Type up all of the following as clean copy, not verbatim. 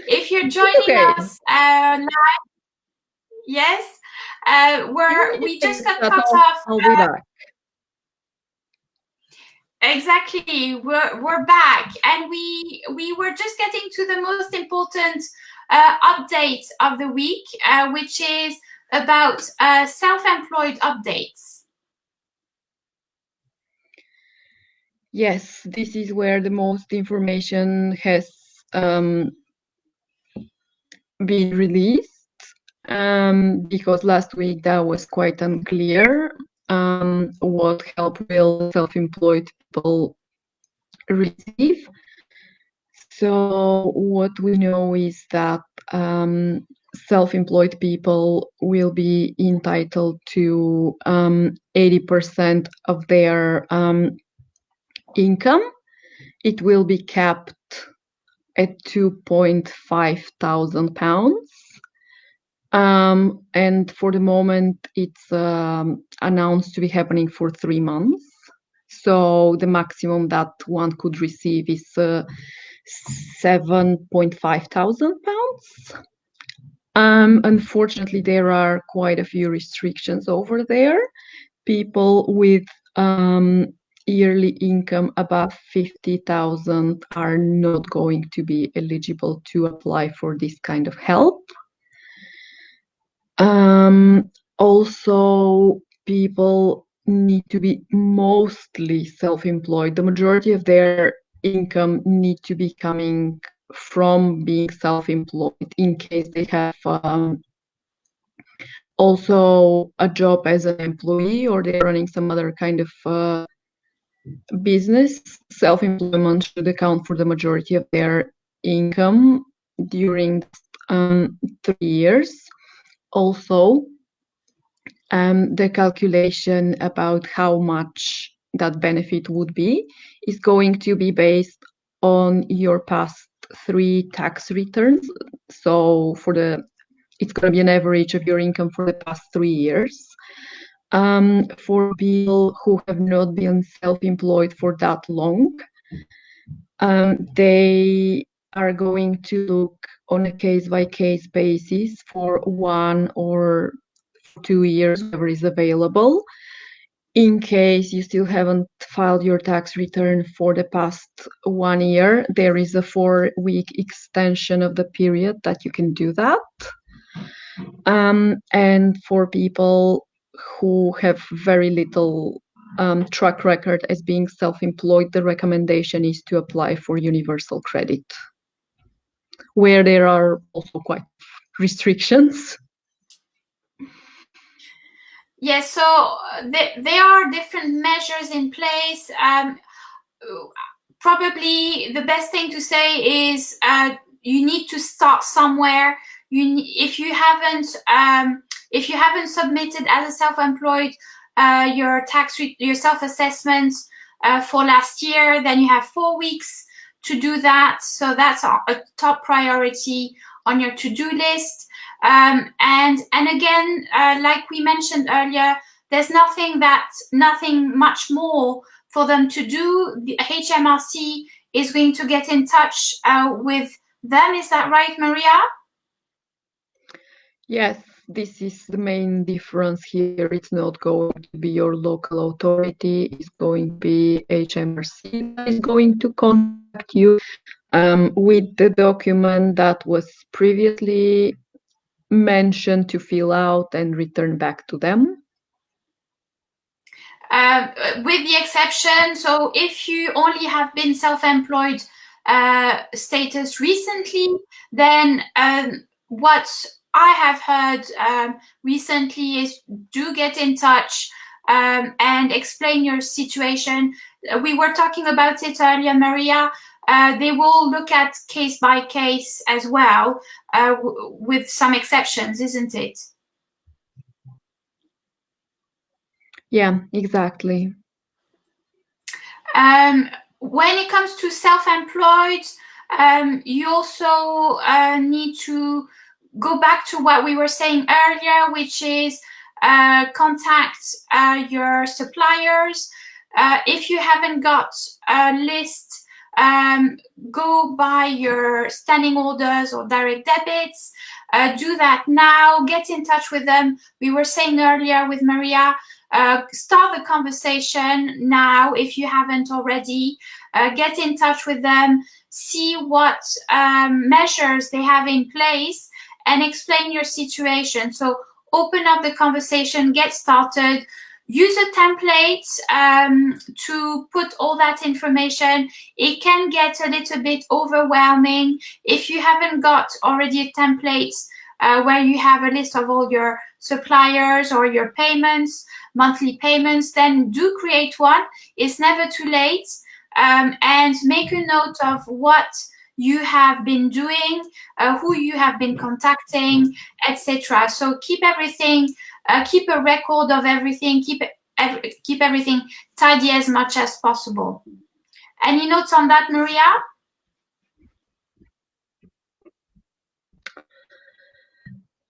If you're joining Okay. us live, yes, we just got cut off. I'll be back. Exactly, we're back, and we were just getting to the most important update of the week, which is about self-employed updates. Yes, this is where the most information has been released, because last week that was quite unclear what help will self-employed people receive. So what we know is that self-employed people will be entitled to 80% of their income. It will be capped at £2,500. And for the moment, it's announced to be happening for 3 months. So the maximum that one could receive is £7,500. Unfortunately, there are quite a few restrictions over there. People with yearly income above 50,000 are not going to be eligible to apply for this kind of help. Also, people need to be mostly self-employed. The majority of their income need to be coming from being self-employed in case they have also a job as an employee or they're running some other kind of business. Self-employment should account for the majority of their income during 3 years. Also, the calculation about how much that benefit would be is going to be based on your past 3 tax returns. So it's going to be an average of your income for the past 3 years. For people who have not been self-employed for that long, they are going to look on a case-by-case basis for 1 or 2 years, whatever is available. In case you still haven't filed your tax return for the past 1 year, there is a 4-week extension of the period that you can do that. And for people who have very little track record as being self-employed, the recommendation is to apply for universal credit, where there are also quite restrictions. Yes, so there are different measures in place. Probably the best thing to say is you need to start somewhere. If you haven't submitted as a self-employed your your self-assessment for last year, then you have 4 weeks to do that. So that's a top priority on your to-do list. And again, like we mentioned earlier, there's nothing much more for them to do. The HMRC is going to get in touch with them. Is that right, Maria? Yes, this is the main difference here. It's not going to be your local authority. It's going to be HMRC that is going to contact you with the document that was previously mentioned to fill out and return back to them. With the exception, so if you only have been self-employed status recently, then what I have heard recently is do get in touch and explain your situation. We were talking about it earlier, Maria. They will look at case by case as well, with some exceptions, isn't it? Yeah, exactly. When it comes to self-employed, you also need to go back to what we were saying earlier, which is contact your suppliers. If you haven't got a list go by your standing orders or direct debits. Do that now. Get in touch with them. We were saying earlier with Maria, start the conversation now if you haven't already. Get in touch with them, see what measures they have in place, and explain your situation. So open up the conversation, get started. Use a template to put all that information. It can get a little bit overwhelming. If you haven't got already a template where you have a list of all your suppliers or your payments, monthly payments, then do create one. It's never too late. And make a note of what you have been doing, who you have been contacting, etc. So keep everything, keep a record of everything, keep everything tidy as much as possible. Any notes on that, Maria?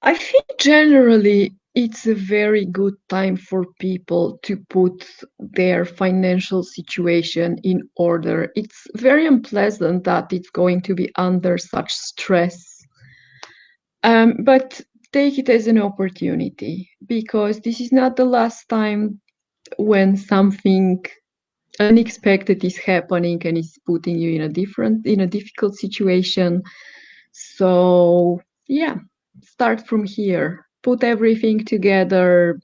I think generally it's a very good time for people to put their financial situation in order. It's very unpleasant that it's going to be under such stress. But take it as an opportunity, because this is not the last time when something unexpected is happening and is putting you in a difficult situation. So yeah, start from here. Put everything together,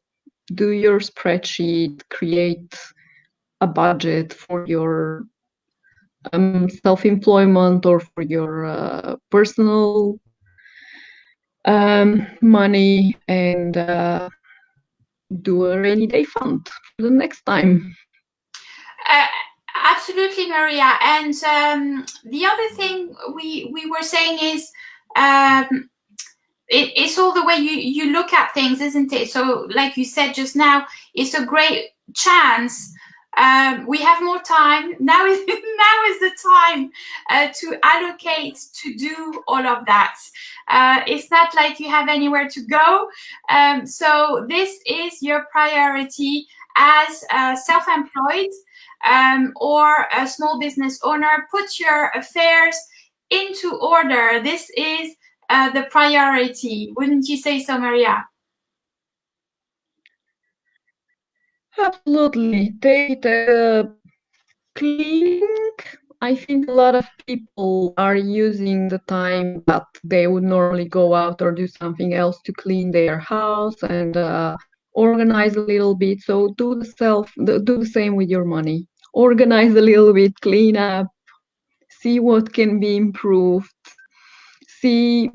do your spreadsheet, create a budget for your self-employment or for your personal money, and do a rainy day fund for the next time. Absolutely, Maria. And the other thing we were saying is it's all the way you look at things, isn't it? So like you said just now, it's a great chance. We have more time now. Is the time to allocate to do all of that. It's not like you have anywhere to go. So this is your priority as self-employed or a small business owner. Put your affairs into order. This is the priority. Wouldn't you say so, Maria? Absolutely. Take it cleaning. I think a lot of people are using the time that they would normally go out or do something else to clean their house and organize a little bit. So do the same with your money. Organize a little bit, clean up, see what can be improved, see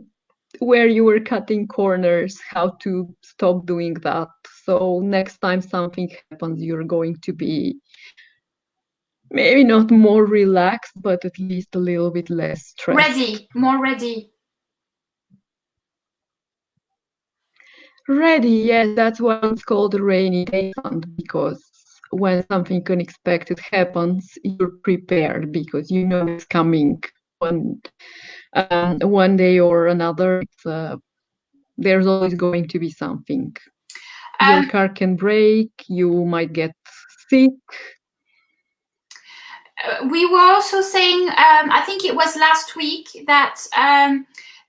where you were cutting corners, how to stop doing that. So next time something happens, you're going to be maybe not more relaxed, but at least a little bit less stressed. More ready. Ready, yes, that's why it's called a rainy day fund, because when something unexpected happens, you're prepared because you know it's coming one day or another. There's always going to be something. Your car can break, you might get sick. We were also saying, I think it was last week, that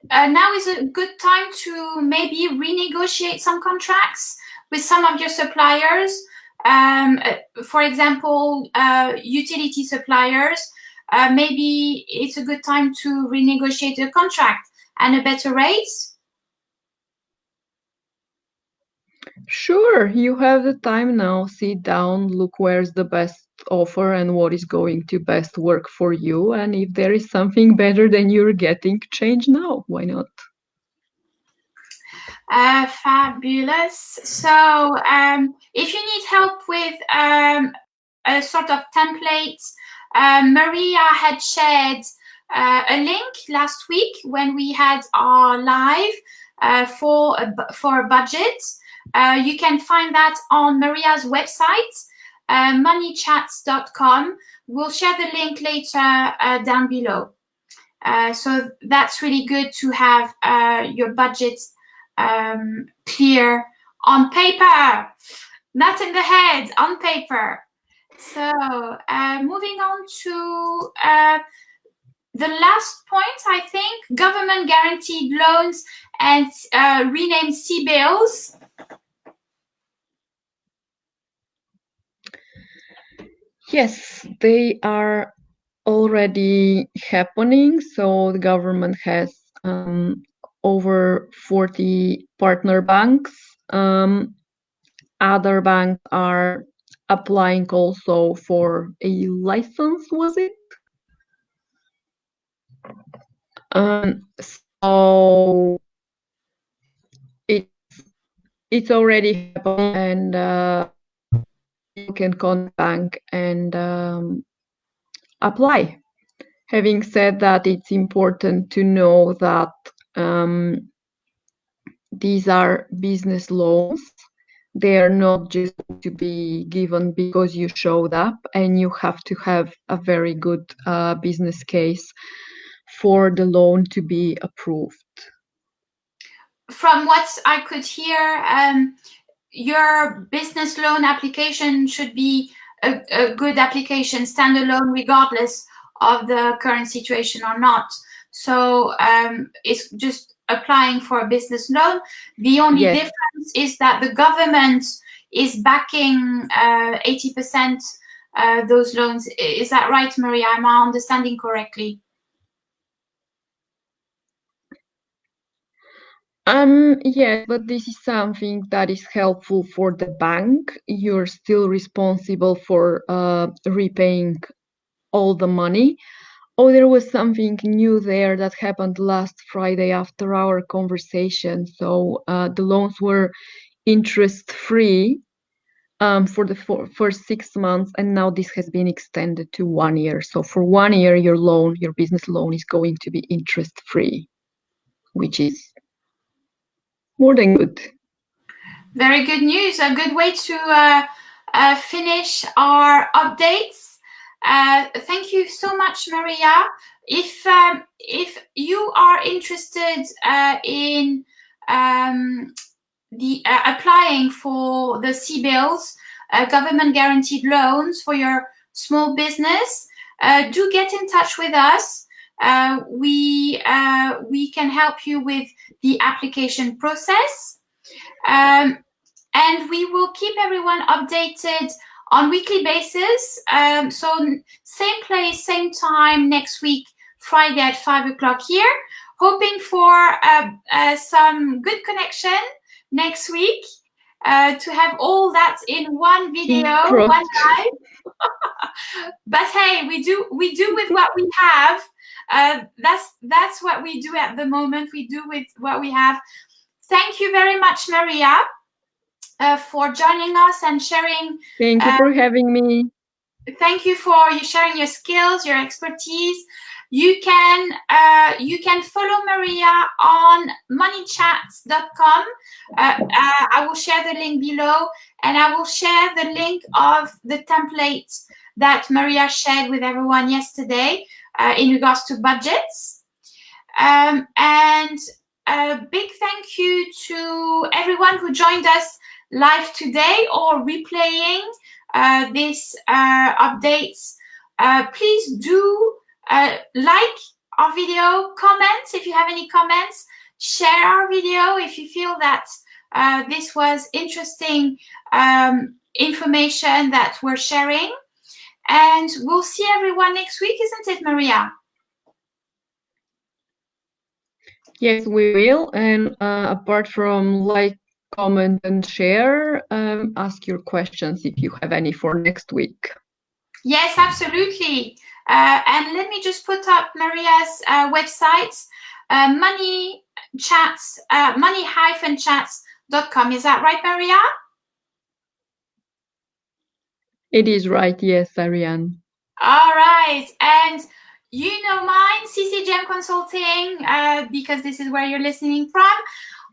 now is a good time to maybe renegotiate some contracts with some of your suppliers. For example, utility suppliers. Maybe it's a good time to renegotiate a contract and a better rate. Sure, you have the time now. Sit down, look where's the best offer and what is going to best work for you. And if there is something better than you're getting, change now. Why not? Fabulous. So if you need help with a sort of template, Maria had shared a link last week when we had our live for a budget. You can find that on Maria's website, moneychats.com. We'll share the link later down below. So that's really good to have your budget clear on paper, not in the head, on paper. So, moving on to the last point, I think, government guaranteed loans and renamed C-bills. Yes, they are already happening. So the government has over 40 partner banks. Other banks are applying also for a license, was it? So it's already happening, and you can contact bank and apply. Having said that, it's important to know that these are business loans. They are not just to be given because you showed up, and you have to have a very good business case for the loan to be approved. From what I could hear, your business loan application should be a good application, standalone, regardless of the current situation or not. So it's just applying for a business loan. The only difference is that the government is backing 80% those loans. Is that right, Maria? Am I understanding correctly? Yes, but this is something that is helpful for the bank. You're still responsible for repaying all the money. Oh, there was something new there that happened last Friday after our conversation. So the loans were interest-free for the first 6 months, and now this has been extended to 1 year. So for 1 year, your business loan is going to be interest-free, which is more than good. Very good news. A good way to finish our updates. Thank you so much, Maria. If you are interested in the applying for the C-bills, government guaranteed loans for your small business, do get in touch with us. We can help you with the application process. And we will keep everyone updated on weekly basis. So same place, same time next week, Friday at 5 o'clock here. Hoping for some good connection next week to have all that in one video, one live. But hey, we do with what we have. That's what we do at the moment. We do with what we have. Thank you very much, Maria, for joining us and sharing. Thank you for having me. Thank you for sharing your skills, your expertise. You can follow Maria on moneychats.com. I will share the link below, and I will share the link of the template that Maria shared with everyone yesterday in regards to budgets. And a big thank you to everyone who joined us live today or replaying this updates. Please do like our video, comment if you have any comments, share our video if you feel that this was interesting information that we're sharing. And we'll see everyone next week, isn't it, Maria? Yes, we will. And apart from like, comment, and share, ask your questions if you have any for next week. Yes, absolutely. And let me just put up Maria's website, money-chats.com. Is that right, Maria? It is right, yes, Ariane. All right. And you know mine, CCGM Consulting, because this is where you're listening from.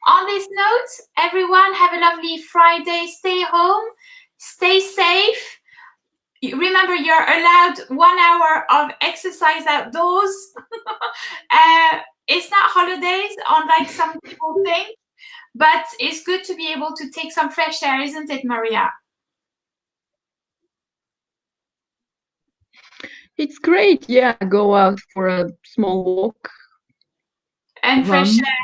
On this note, everyone, have a lovely Friday. Stay home, stay safe. Remember, you're allowed 1 hour of exercise outdoors. It's not holidays, unlike some people think, but it's good to be able to take some fresh air, isn't it, Maria? It's great. Yeah, go out for a small walk. And Run. fresh air.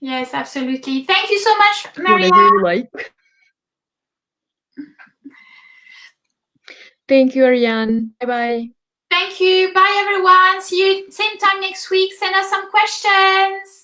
Yes, absolutely. Thank you so much, Maria. Whatever you like. Thank you, Ariane. Bye-bye. Thank you. Bye, everyone. See you same time next week. Send us some questions.